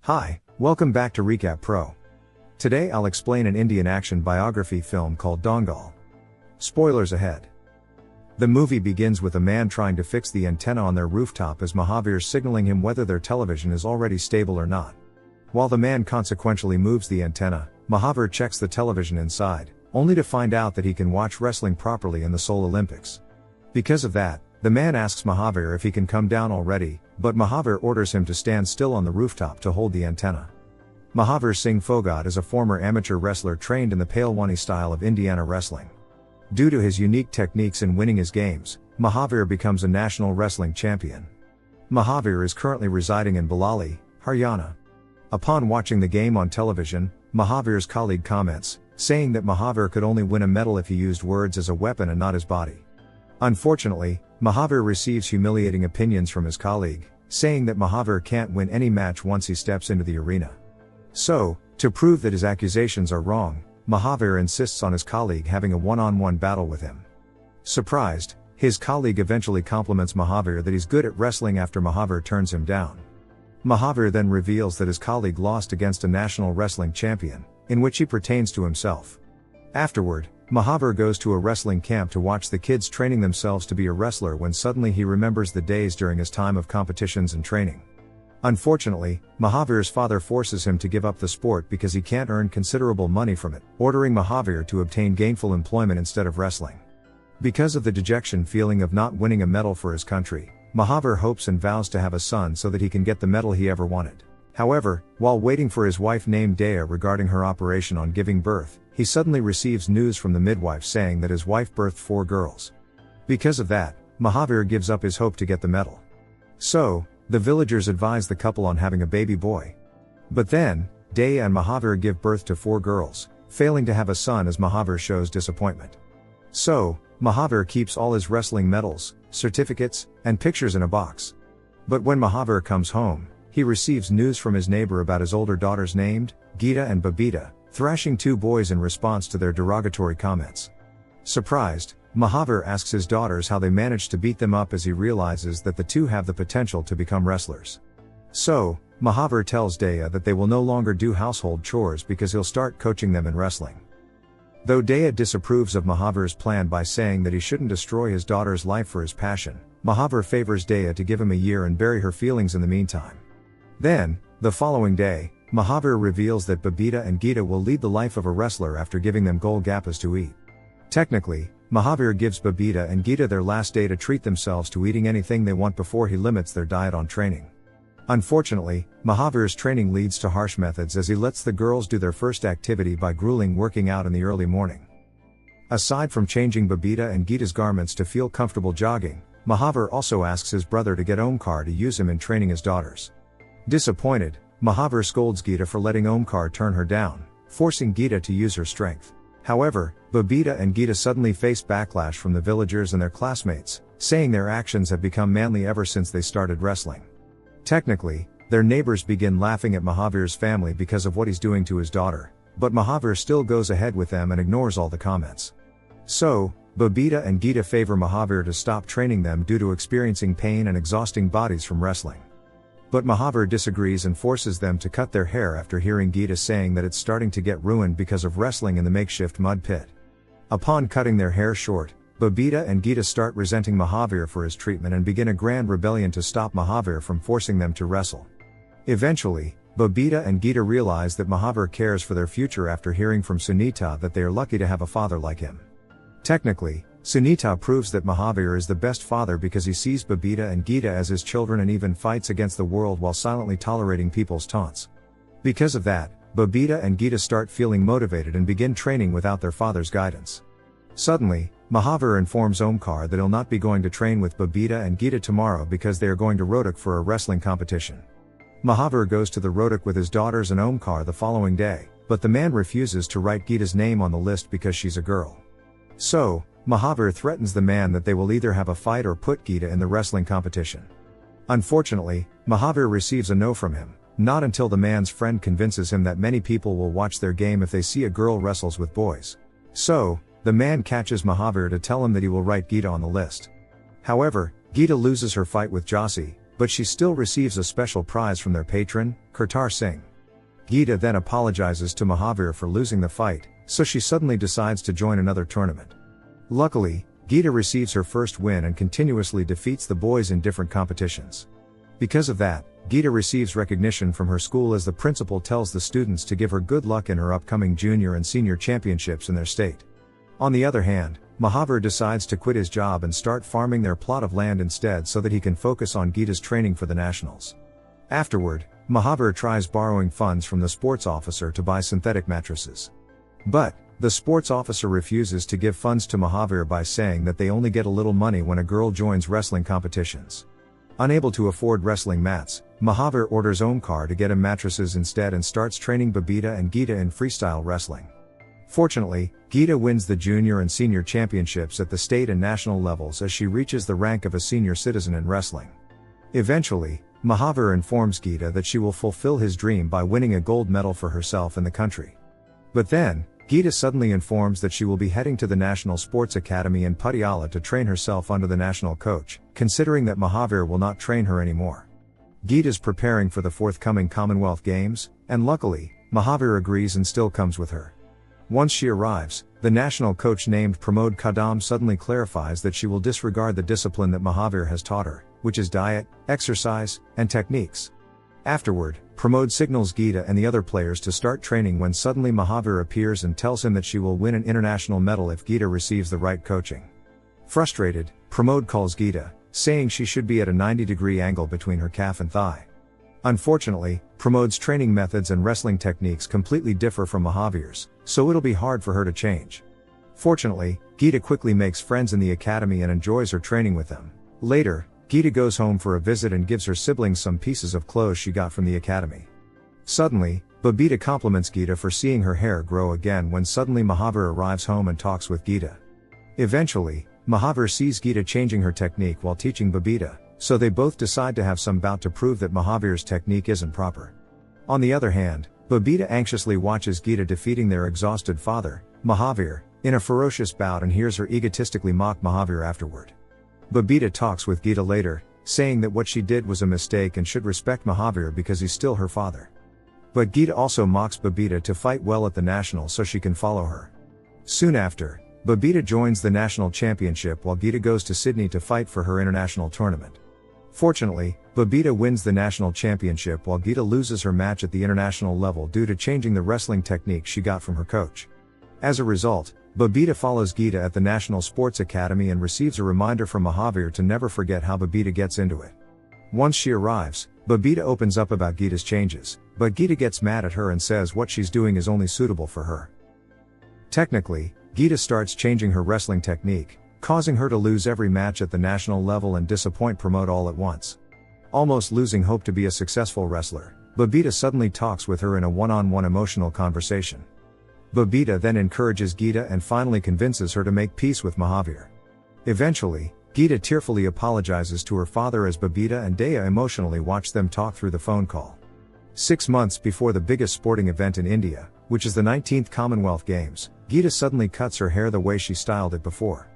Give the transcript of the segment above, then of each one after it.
Hi, welcome back to Recap Pro. Today I'll explain an Indian action biography film called Dangal. Spoilers ahead. The movie begins with a man trying to fix the antenna on their rooftop as Mahavir's signaling him whether their television is already stable or not. While the man consequentially moves the antenna, Mahavir checks the television inside, only to find out that he can watch wrestling properly in the Seoul Olympics. Because of that, the man asks Mahavir if he can come down already, but Mahavir orders him to stand still on the rooftop to hold the antenna. Mahavir Singh Phogat is a former amateur wrestler trained in the Palwani style of Indiana wrestling. Due to his unique techniques in winning his games, Mahavir becomes a national wrestling champion. Mahavir is currently residing in Ballali, Haryana. Upon watching the game on television, Mahavir's colleague comments, saying that Mahavir could only win a medal if he used words as a weapon and not his body. Unfortunately, Mahavir receives humiliating opinions from his colleague, saying that Mahavir can't win any match once he steps into the arena. So, to prove that his accusations are wrong, Mahavir insists on his colleague having a one-on-one battle with him. Surprised, his colleague eventually compliments Mahavir that he's good at wrestling after Mahavir turns him down. Mahavir then reveals that his colleague lost against a national wrestling champion, in which he pertains to himself. Afterward, Mahavir goes to a wrestling camp to watch the kids training themselves to be a wrestler when suddenly he remembers the days during his time of competitions and training. Unfortunately, Mahavir's father forces him to give up the sport because he can't earn considerable money from it, ordering Mahavir to obtain gainful employment instead of wrestling. Because of the dejection feeling of not winning a medal for his country, Mahavir hopes and vows to have a son so that he can get the medal he ever wanted. However, while waiting for his wife named Daya regarding her operation on giving birth, he suddenly receives news from the midwife saying that his wife birthed 4 girls. Because of that, Mahavir gives up his hope to get the medal. So, the villagers advise the couple on having a baby boy. But then, Daya and Mahavir give birth to 4 girls, failing to have a son as Mahavir shows disappointment. So, Mahavir keeps all his wrestling medals, certificates, and pictures in a box. But when Mahavir comes home, he receives news from his neighbor about his older daughters named Geeta and Babita, thrashing 2 boys in response to their derogatory comments. Surprised, Mahavir asks his daughters how they managed to beat them up as he realizes that the 2 have the potential to become wrestlers. So, Mahavir tells Daya that they will no longer do household chores because he'll start coaching them in wrestling. Though Daya disapproves of Mahavir's plan by saying that he shouldn't destroy his daughter's life for his passion, Mahavir favors Daya to give him a year and bury her feelings in the meantime. Then, the following day, Mahavir reveals that Babita and Geeta will lead the life of a wrestler after giving them golgappas to eat. Technically, Mahavir gives Babita and Geeta their last day to treat themselves to eating anything they want before he limits their diet on training. Unfortunately, Mahavir's training leads to harsh methods as he lets the girls do their first activity by grueling working out in the early morning. Aside from changing Babita and Geeta's garments to feel comfortable jogging, Mahavir also asks his brother to get Omkar to use him in training his daughters. Disappointed, Mahavir scolds Geeta for letting Omkar turn her down, forcing Geeta to use her strength. However, Babita and Geeta suddenly face backlash from the villagers and their classmates, saying their actions have become manly ever since they started wrestling. Technically, their neighbors begin laughing at Mahavir's family because of what he's doing to his daughter, but Mahavir still goes ahead with them and ignores all the comments. So, Babita and Geeta favor Mahavir to stop training them due to experiencing pain and exhausting bodies from wrestling. But Mahavir disagrees and forces them to cut their hair after hearing Geeta saying that it's starting to get ruined because of wrestling in the makeshift mud pit. Upon cutting their hair short, Babita and Geeta start resenting Mahavir for his treatment and begin a grand rebellion to stop Mahavir from forcing them to wrestle. Eventually, Babita and Geeta realize that Mahavir cares for their future after hearing from Sunita that they are lucky to have a father like him. Technically, Sunita proves that Mahavir is the best father because he sees Babita and Geeta as his children and even fights against the world while silently tolerating people's taunts. Because of that, Babita and Geeta start feeling motivated and begin training without their father's guidance. Suddenly, Mahavir informs Omkar that he'll not be going to train with Babita and Geeta tomorrow because they are going to Rohtak for a wrestling competition. Mahavir goes to the Rohtak with his daughters and Omkar the following day, but the man refuses to write Geeta's name on the list because she's a girl. So, Mahavir threatens the man that they will either have a fight or put Geeta in the wrestling competition. Unfortunately, Mahavir receives a no from him, not until the man's friend convinces him that many people will watch their game if they see a girl wrestles with boys. So, the man catches Mahavir to tell him that he will write Geeta on the list. However, Geeta loses her fight with Josie, but she still receives a special prize from their patron, Kartar Singh. Geeta then apologizes to Mahavir for losing the fight, so she suddenly decides to join another tournament. Luckily, Geeta receives her first win and continuously defeats the boys in different competitions. Because of that, Geeta receives recognition from her school as the principal tells the students to give her good luck in her upcoming junior and senior championships in their state. On the other hand, Mahavir decides to quit his job and start farming their plot of land instead so that he can focus on Geeta's training for the nationals. Afterward, Mahavir tries borrowing funds from the sports officer to buy synthetic mattresses. But, the sports officer refuses to give funds to Mahavir by saying that they only get a little money when a girl joins wrestling competitions. Unable to afford wrestling mats, Mahavir orders Omkar to get him mattresses instead and starts training Babita and Geeta in freestyle wrestling. Fortunately, Geeta wins the junior and senior championships at the state and national levels as she reaches the rank of a senior citizen in wrestling. Eventually, Mahavir informs Geeta that she will fulfill his dream by winning a gold medal for herself and the country. But then, Geeta suddenly informs that she will be heading to the National Sports Academy in Patiala to train herself under the national coach, considering that Mahavir will not train her anymore. Geeta is preparing for the forthcoming Commonwealth Games, and luckily, Mahavir agrees and still comes with her. Once she arrives, the national coach named Pramod Kadam suddenly clarifies that she will disregard the discipline that Mahavir has taught her, which is diet, exercise, and techniques. Afterward, Pramod signals Geeta and the other players to start training when suddenly Mahavir appears and tells him that she will win an international medal if Geeta receives the right coaching. Frustrated, Pramod calls Geeta, saying she should be at a 90-degree angle between her calf and thigh. Unfortunately, Pramod's training methods and wrestling techniques completely differ from Mahavir's, so it'll be hard for her to change. Fortunately, Geeta quickly makes friends in the academy and enjoys her training with them. Later, Geeta goes home for a visit and gives her siblings some pieces of clothes she got from the academy. Suddenly, Babita compliments Geeta for seeing her hair grow again when suddenly Mahavir arrives home and talks with Geeta. Eventually, Mahavir sees Geeta changing her technique while teaching Babita, so they both decide to have some bout to prove that Mahavir's technique isn't proper. On the other hand, Babita anxiously watches Geeta defeating their exhausted father, Mahavir, in a ferocious bout and hears her egotistically mock Mahavir afterward. Babita talks with Geeta later, saying that what she did was a mistake and should respect Mahavir because he's still her father. But Geeta also mocks Babita to fight well at the nationals so she can follow her. Soon after, Babita joins the national championship while Geeta goes to Sydney to fight for her international tournament. Fortunately, Babita wins the national championship while Geeta loses her match at the international level due to changing the wrestling technique she got from her coach. As a result, Babita follows Geeta at the National Sports Academy and receives a reminder from Mahavir to never forget how Babita gets into it. Once she arrives, Babita opens up about Geeta's changes, but Geeta gets mad at her and says what she's doing is only suitable for her. Technically, Geeta starts changing her wrestling technique, causing her to lose every match at the national level and disappoint Pramod all at once. Almost losing hope to be a successful wrestler, Babita suddenly talks with her in a one-on-one emotional conversation. Babita then encourages Geeta and finally convinces her to make peace with Mahavir. Eventually, Geeta tearfully apologizes to her father as Babita and Daya emotionally watch them talk through the phone call. 6 months before the biggest sporting event in India, which is the 19th Commonwealth Games, Geeta suddenly cuts her hair the way she styled it before.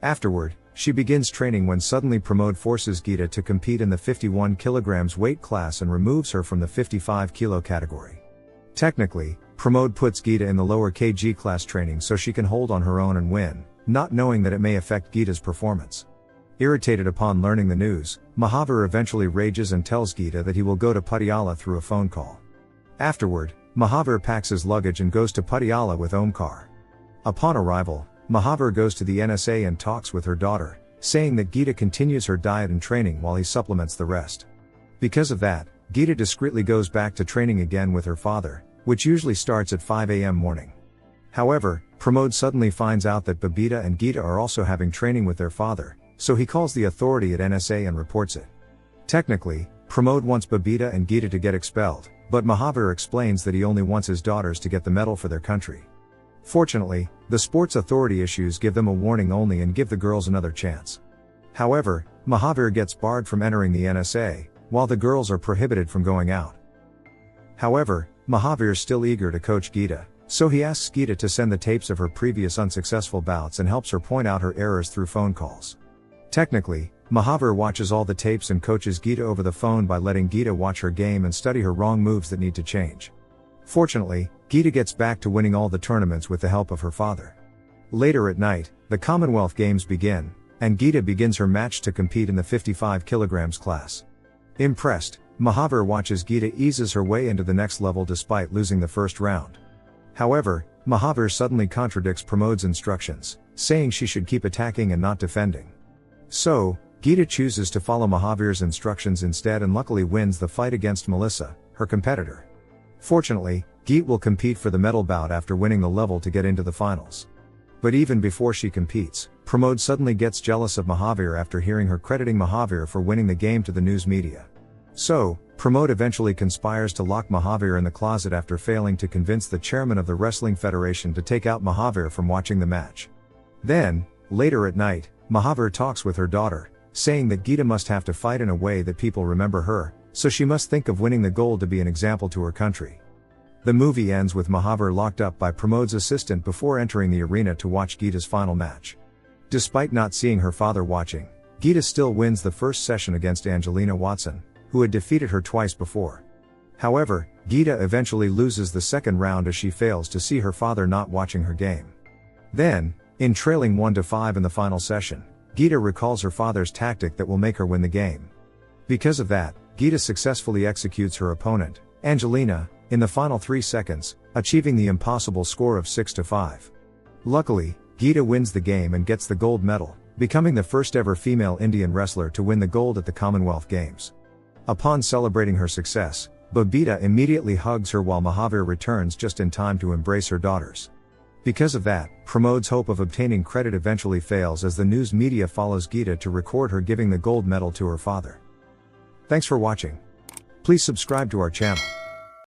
Afterward, she begins training when suddenly Pramod forces Geeta to compete in the 51 kg weight class and removes her from the 55 kg category. Technically, Pramod puts Geeta in the lower kg class training so she can hold on her own and win, not knowing that it may affect Geeta's performance. Irritated upon learning the news, Mahavir eventually rages and tells Geeta that he will go to Patiala through a phone call. Afterward, Mahavir packs his luggage and goes to Patiala with Omkar. Upon arrival, Mahavir goes to the NSA and talks with her daughter, saying that Geeta continues her diet and training while he supplements the rest. Because of that, Geeta discreetly goes back to training again with her father, which usually starts at 5 a.m. morning. However, Pramod suddenly finds out that Babita and Geeta are also having training with their father, so he calls the authority at NSA and reports it. Technically, Pramod wants Babita and Geeta to get expelled, but Mahavir explains that he only wants his daughters to get the medal for their country. Fortunately, the sports authority issues give them a warning only and give the girls another chance. However, Mahavir gets barred from entering the NSA, while the girls are prohibited from going out. However, Mahavir is still eager to coach Geeta, so he asks Geeta to send the tapes of her previous unsuccessful bouts and helps her point out her errors through phone calls. Technically, Mahavir watches all the tapes and coaches Geeta over the phone by letting Geeta watch her game and study her wrong moves that need to change. Fortunately, Geeta gets back to winning all the tournaments with the help of her father. Later at night, the Commonwealth Games begin, and Geeta begins her match to compete in the 55 kilograms class. Impressed, Mahavir watches Geeta eases her way into the next level despite losing the first round. However, Mahavir suddenly contradicts Pramod's instructions, saying she should keep attacking and not defending. So, Geeta chooses to follow Mahavir's instructions instead and luckily wins the fight against Melissa, her competitor. Fortunately, Geeta will compete for the medal bout after winning the level to get into the finals. But even before she competes, Pramod suddenly gets jealous of Mahavir after hearing her crediting Mahavir for winning the game to the news media. So, Pramod eventually conspires to lock Mahavir in the closet after failing to convince the chairman of the Wrestling Federation to take out Mahavir from watching the match. Then, later at night, Mahavir talks with her daughter, saying that Geeta must have to fight in a way that people remember her, so she must think of winning the gold to be an example to her country. The movie ends with Mahavir locked up by Pramod's assistant before entering the arena to watch Geeta's final match. Despite not seeing her father watching, Geeta still wins the first session against Angelina Watson, who had defeated her twice before. However, Geeta eventually loses the second round as she fails to see her father not watching her game. Then, in trailing 1-5 in the final session, Geeta recalls her father's tactic that will make her win the game. Because of that, Geeta successfully executes her opponent, Angelina, in the final 3 seconds, achieving the impossible score of 6-5. Luckily, Geeta wins the game and gets the gold medal, becoming the first ever female Indian wrestler to win the gold at the Commonwealth Games. Upon celebrating her success, Babita immediately hugs her while Mahavir returns just in time to embrace her daughters. Because of that, Pramod's hope of obtaining credit eventually fails as the news media follows Geeta to record her giving the gold medal to her father. Thanks for watching. Please subscribe to our channel.